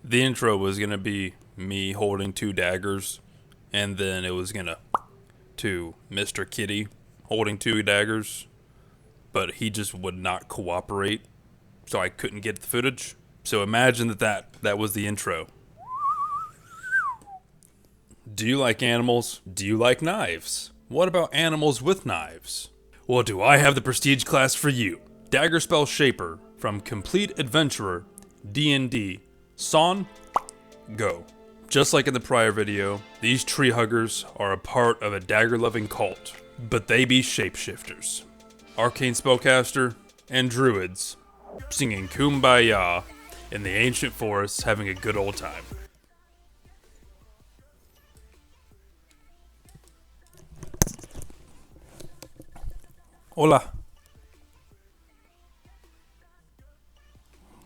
The intro was going to be me holding 2 daggers, and then it was going to Mr. Kitty holding 2 daggers, but he just would not cooperate, so I couldn't get the footage. So imagine that was the intro. Do you like animals? Do you like knives? What about animals with knives? Well, do I have the prestige class for you? Daggerspell Shaper from Complete Adventurer D&D. Son, go. Just like in the prior video, these tree huggers are a part of a dagger-loving cult, but they be shapeshifters. Arcane spellcaster and druids singing Kumbaya in the ancient forests, having a good old time. Hola.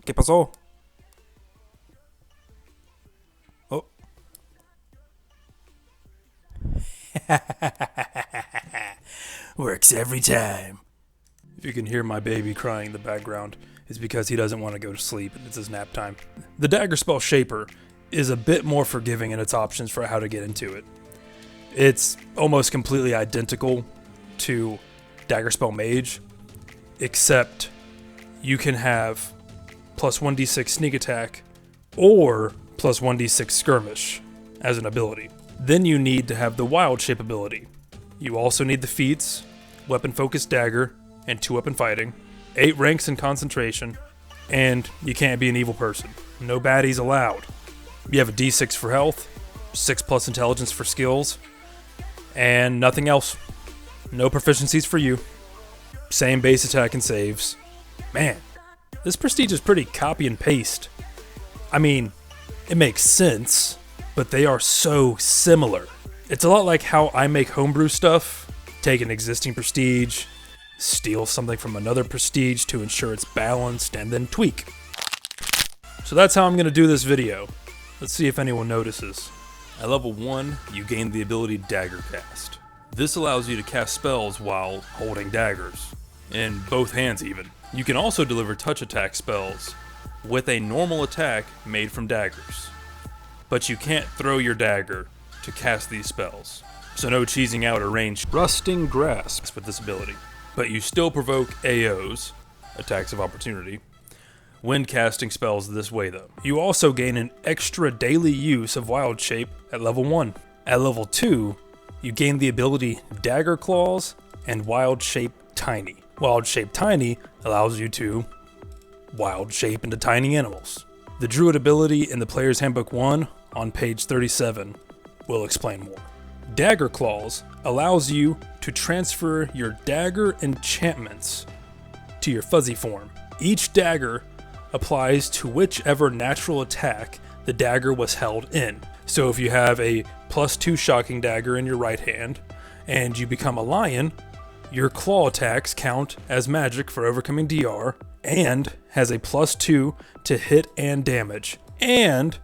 ¿Qué pasó? Oh. Works every time. If you can hear my baby crying in the background, it's because he doesn't want to go to sleep and it's his nap time. The Daggerspell Shaper is a bit more forgiving in its options for how to get into it. It's almost completely identical to Daggerspell Mage, except you can have plus 1d6 sneak attack or plus 1d6 skirmish as an ability. Then you need to have the wild shape ability. You also need the feats, weapon focused dagger, and 2-weapon fighting, 8 ranks in concentration, and you can't be an evil person. No baddies allowed. You have a d6 for health, 6 plus intelligence for skills, and nothing else. No proficiencies for you. Same base attack and saves. Man, this prestige is pretty copy and paste. I mean, it makes sense, but they are so similar. It's a lot like how I make homebrew stuff. Take an existing prestige, steal something from another prestige to ensure it's balanced, and then tweak. So that's how I'm going to do this video. Let's see if anyone notices. At level 1, you gain the ability Dagger Cast. This allows you to cast spells while holding daggers, in both hands even. You can also deliver touch attack spells with a normal attack made from daggers, but you can't throw your dagger to cast these spells, so no cheesing out or range Rusting Grasp with this ability. But you still provoke AOs, attacks of opportunity, when casting spells this way though. You also gain an extra daily use of Wild Shape at level 1. At level 2, you gain the ability Dagger Claws and Wild Shape Tiny. Wild Shape Tiny allows you to wild shape into tiny animals. The Druid ability in the Player's Handbook 1 on page 37 will explain more. Dagger Claws allows you to transfer your dagger enchantments to your fuzzy form. Each dagger applies to whichever natural attack the dagger was held in. So if you have a +2 shocking dagger in your right hand and you become a lion, your claw attacks count as magic for overcoming DR and has a +2 to hit and damage, and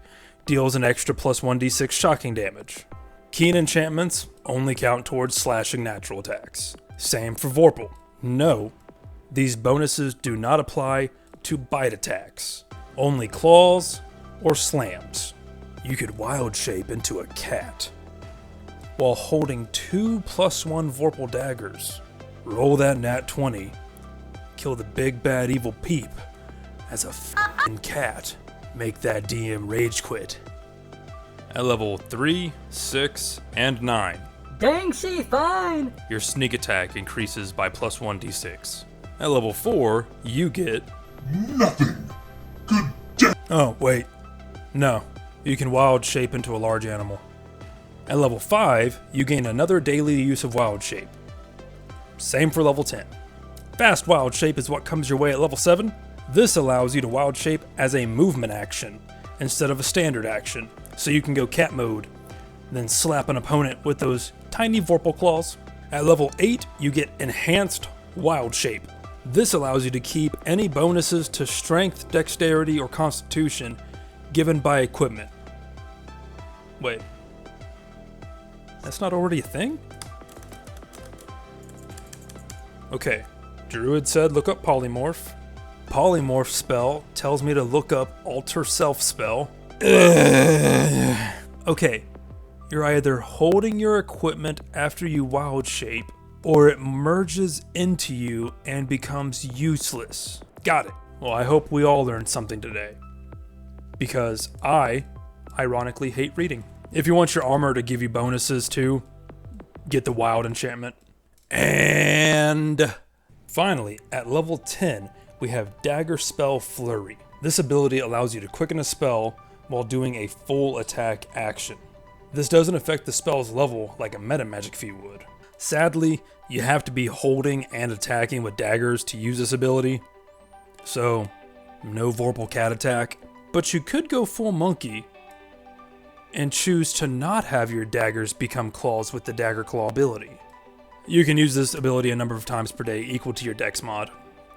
deals an extra +1d6 shocking damage. Keen enchantments only count towards slashing natural attacks. Same for Vorpal. No, these bonuses do not apply to bite attacks, only claws or slams. You could wild shape into a cat while holding 2 +1 Vorpal daggers. Roll that nat 20, kill the big bad evil peep as a f***ing cat. Make that DM rage quit. At level 3, 6, and 9, Dang, she fine! your sneak attack increases by +1d6. At level 4, you get Nothing. Good day. Oh, wait. No. You can wild shape into a large animal. At level 5, you gain another daily use of wild shape. Same for level 10. Fast wild shape is what comes your way at level 7. This allows you to wild shape as a movement action instead of a standard action. So you can go cat mode, then slap an opponent with those tiny Vorpal claws. At level 8, you get enhanced wild shape. This allows you to keep any bonuses to strength, dexterity, or constitution given by equipment. Wait. That's not already a thing? Okay. Druid said look up Polymorph. Polymorph spell tells me to look up Alter Self spell. Okay, you're either holding your equipment after you wild shape, or it merges into you and becomes useless. Got it. Well, I hope we all learned something today. Because I, ironically, hate reading. If you want your armor to give you bonuses too, get the wild enchantment. And finally, at level 10, we have Daggerspell Flurry. This ability allows you to quicken a spell while doing a full attack action. This doesn't affect the spell's level like a meta magic feat would. Sadly, you have to be holding and attacking with daggers to use this ability, so no Vorpal Cat attack. But you could go full monkey and choose to not have your daggers become claws with the Dagger Claw ability. You can use this ability a number of times per day equal to your dex mod.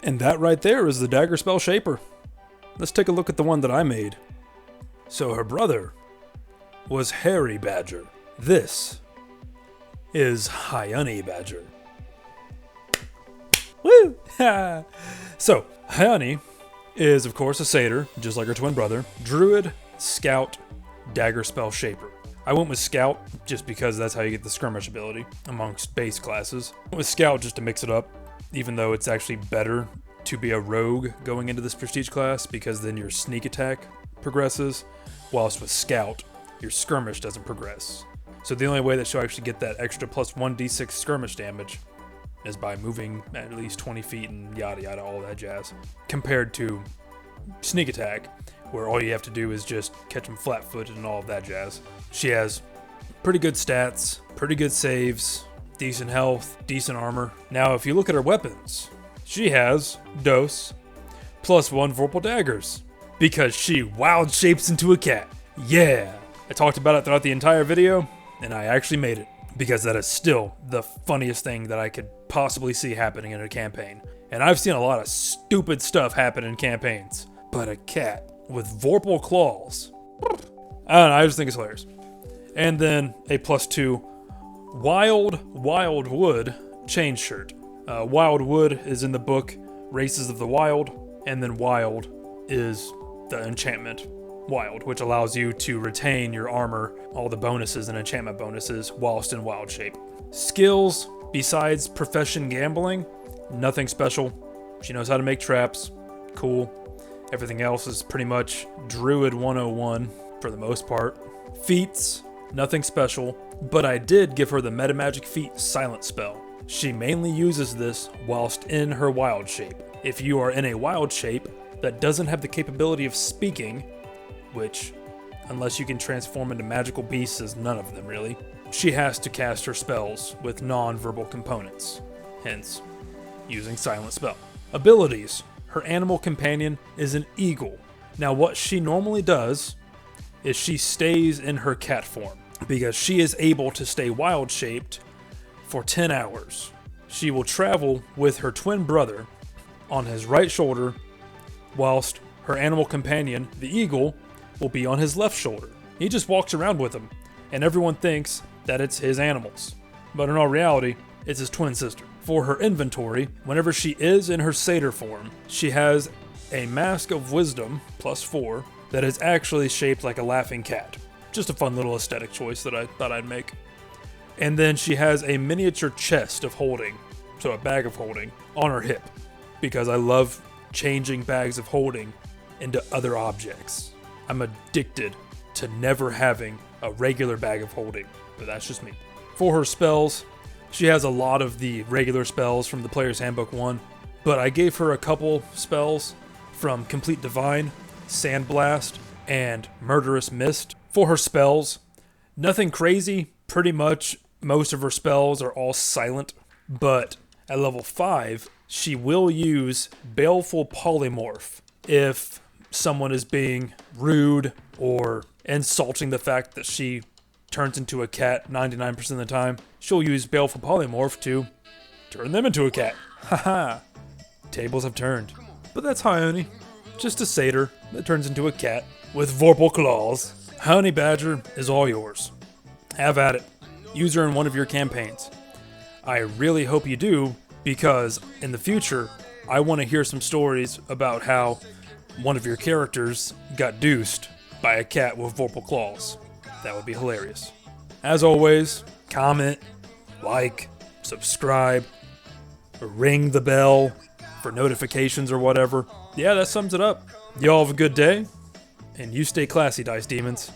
And that right there is the Daggerspell Shaper. Let's take a look at the one that I made. So her brother was Hairy Badger. This is Hyunny Badger. Woo! So, Hyunny is of course a satyr, just like her twin brother. Druid, Scout, Daggerspell Shaper. I went with Scout just because that's how you get the skirmish ability amongst base classes. I went with Scout just to mix it up, even though it's actually better to be a rogue going into this prestige class because then your sneak attack progresses, whilst with Scout, your skirmish doesn't progress. So the only way that she'll actually get that extra plus 1d6 skirmish damage is by moving at least 20 feet and yada yada, all that jazz. Compared to sneak attack, where all you have to do is just catch them flat-footed and all of that jazz. She has pretty good stats, pretty good saves, decent health, decent armor. Now, if you look at her weapons, she has Dose, plus 1 Vorpal Daggers, because she wild shapes into a cat. Yeah! I talked about it throughout the entire video, and I actually made it, because that is still the funniest thing that I could possibly see happening in a campaign. And I've seen a lot of stupid stuff happen in campaigns, but a cat with Vorpal claws, I don't know, I just think it's hilarious. And then a plus 2 Wild Wood chain shirt. Wild Wood is in the book Races of the Wild, and then Wild is the enchantment Wild, which allows you to retain your armor, all the bonuses and enchantment bonuses, whilst in wild shape. Skills, besides profession gambling, nothing special. She knows how to make traps. Cool. Everything else is pretty much Druid 101 for the most part. Feats, nothing special, but I did give her the meta magic feat Silent Spell. She mainly uses this whilst in her wild shape. If you are in a wild shape that doesn't have the capability of speaking, which, unless you can transform into magical beasts, is none of them really, she has to cast her spells with non-verbal components, hence using Silent Spell. Abilities. Her animal companion is an eagle. Now what she normally does is she stays in her cat form because she is able to stay wild shaped for 10 hours. She will travel with her twin brother on his right shoulder, whilst her animal companion, the eagle, will be on his left shoulder. He just walks around with him, and everyone thinks that it's his animals. But in all reality, it's his twin sister. For her inventory, whenever she is in her satyr form, she has a Mask of Wisdom, plus 4, that is actually shaped like a laughing cat. Just a fun little aesthetic choice that I thought I'd make. And then she has a miniature chest of holding, so a bag of holding, on her hip, because I love changing bags of holding into other objects. I'm addicted to never having a regular bag of holding, but that's just me. For her spells, she has a lot of the regular spells from the Player's Handbook 1, but I gave her a couple spells from Complete Divine, Sandblast, and Murderous Mist. For her spells, nothing crazy, pretty much most of her spells are all silent, but at level 5, she will use Baleful Polymorph if someone is being rude or insulting the fact that she turns into a cat 99% of the time. She'll use Baleful Polymorph to turn them into a cat. Haha. Tables have turned. But that's Hyunny. Just a satyr that turns into a cat with Vorpal claws. Hyunny Badger is all yours. Have at it. Use her in one of your campaigns. I really hope you do, because in the future, I want to hear some stories about how one of your characters got deuced by a cat with vorpal claws. That would be hilarious. As always, comment, like, subscribe, ring the bell for notifications or whatever. Yeah, that sums it up. Y'all have a good day, and you stay classy, Dice Demons.